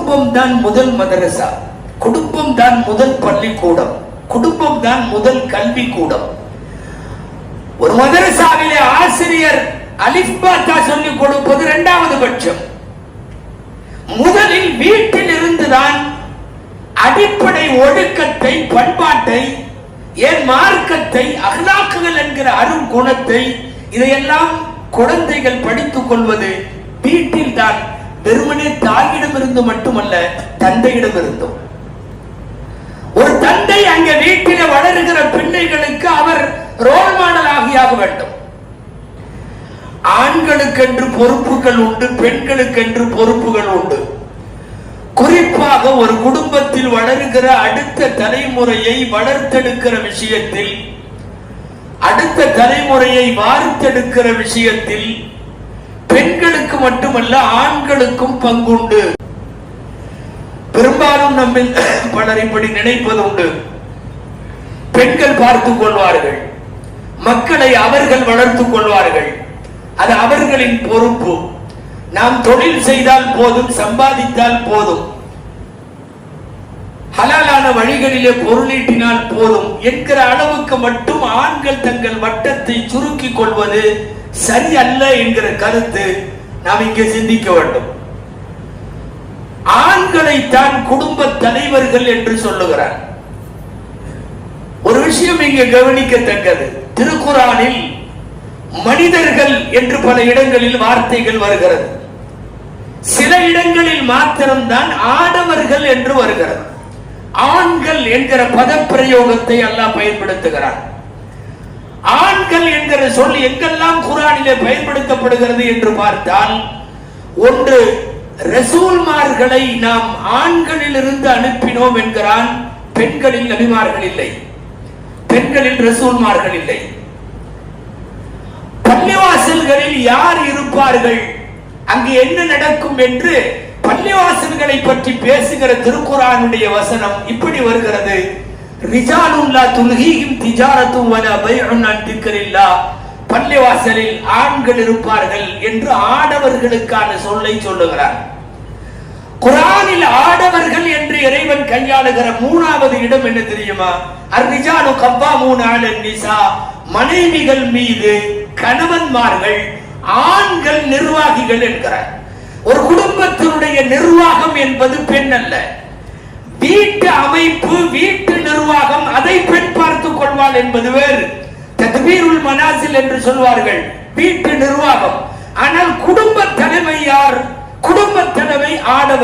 குடும்பம் தான் முதல் மதரசா, குடும்பம் தான் முதல் பள்ளிக்கூடம், குடும்பம் தான் முதல் கல்வி கூடம். ஒரு மதரசாவிலே ஆசிரியர் அலிஃப் பாத்தா சொல்லிக் கொடுப்பது இரண்டாவது பட்சம். முதலில் வீட்டில் இருந்துதான் அடிப்படை ஒழுக்கத்தை, பண்பாட்டை, ஏன் மார்க்கத்தை, அஹ்லாக்குகள் என்கிற அரும் குணத்தை இதையெல்லாம் குழந்தைகள் படித்துக் கொள்வது வீட்டில் தான். வெறுமனே தாயிடமிருந்து மட்டுமல்ல, தந்தையிடமிருந்தும். ஒரு தந்தை அங்கே வீட்டில் வளருகிற பிள்ளைகளுக்கு அவர் ரோல் மாடல் ஆகியாக வேண்டும். ஆண்களுக்கென்று பொறுப்புகள் உண்டு, பெண்களுக்கென்று பொறுப்புகள் உண்டு. குறிப்பாக ஒரு குடும்பத்தில் வளருகிற அடுத்த தலைமுறையை வளர்த்தெடுக்கிற விஷயத்தில், அடுத்த தலைமுறையை வார்த்தெடுக்கிற விஷயத்தில் பெண்களுக்கு மட்டுமல்ல ஆண்களுக்கும் பங்குண்டு. பெரும்பாலும் நம்மில் பலர் இப்படி நினைப்பது உண்டு. பெண்கள் பார்த்துக் கொள்வார்கள், மக்களை அவர்கள் வளர்த்துக் கொள்வார்கள், அது அவர்களின் பொறுப்பு. நாம் தொழில் செய்தால் போதும், சம்பாதித்தால் போதும், ஹலாலான வழிகளிலே பொருளீட்டினால் போதும் என்கிற அளவுக்கு மட்டும் ஆண்கள் தங்கள் வட்டத்தை சுருக்கிக் கொள்வது சரியல்ல என்கிற கருத்து நாம் இங்கே சிந்திக்க வேண்டும். ஆண்களைத்தான் குடும்ப தலைவர்கள் என்று சொல்லுகிறார். ஒரு விஷயம் இங்கே கவனிக்கத்தக்கது, திருக்குரானில் மனிதர்கள் என்று பல இடங்களில் வார்த்தைகள் வருகிறது. சில இடங்களில் மாத்திரம்தான் ஆடவர்கள் என்று வருகிறது. ஆண்கள் என்கிற பதப்பிரயோகத்தை அல்லாஹ் பயன்படுத்துகிறார். ஆண்கள் என்கிற சொல் எங்கெல்லாம் குர்ஆனிலே பயன்படுத்தப்படுகிறது என்று பார்த்தால், ஒன்று, ரசூல்மார்களை நாம் ஆண்களிலிருந்து அனுப்பினோம் என்கிறான். பெண்களில் நபிமார்கள் இல்லை, பெண்களில் ரசூல்மார்கள் இல்லை. பள்ளிவாசல்களில் யார் இருப்பார்கள், அங்கு என்ன நடக்கும் என்று பள்ளிவாசல்களை பற்றி பேசுகிற திருக்குர்ஆனுடைய வசனம் இப்படி வருகிறது. ரிஜாலுல்லா துல்ஹீஹிம் திஜாரத்தும் வலா பைஉன் அன் திக்ரில்லாஹ். பள்ளிவாசலில் ஆண்கள் இருப்பார்கள் என்று ஆடவர்களுக்கான சொல்லை சொல்லுகிறார். குர்ஆனில் ஆடவர்கள் என்று இறைவன் கையாளுகிற மூணாவது இடம் என்ன தெரியுமா? அர்-ரிஜாலு கவ்வாமூன அலன் நிசா. மனைவிகள் மீது கணவன்மார்கள், ஆண்கள் நிர்வாகிகள் என்கிறார். ஒரு குடும்பத்தினுடைய நிர்வாகம் என்பது பெண் அல்ல. வீட்டு அமைப்பு, வீட்டு நிர்வாகம், அதை பெண் பார்த்துக் கொள்வாள் என்பது வேறு. தத்பீருல் மனாசில் என்று சொல்வார்கள், வீட்டு நிர்வாகம். ஆனால் குடும்ப தலைமை யார்? குடும்ப தலைமை ஆடவர்.